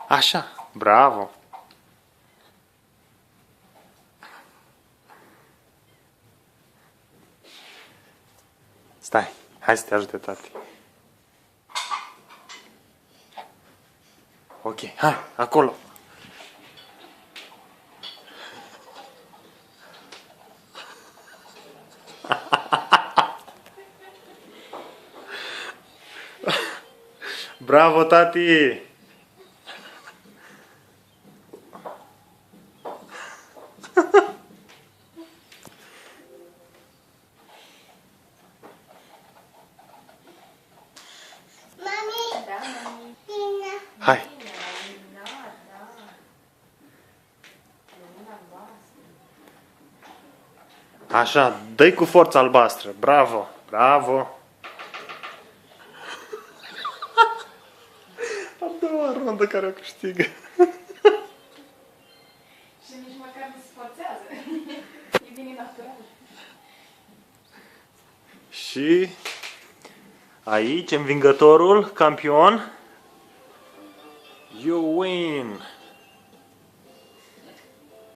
Așa, bravo! Stai, hai să te ajute tati. Ok, hai, acolo. Bravo, tati! Hai! Așa, dă-i cu forța albastră. Bravo! Bravo! A doua rundă care o câștigă. Și nici măcar nu se sforțează. E bine natural. Și aici, învingătorul, campion, you win!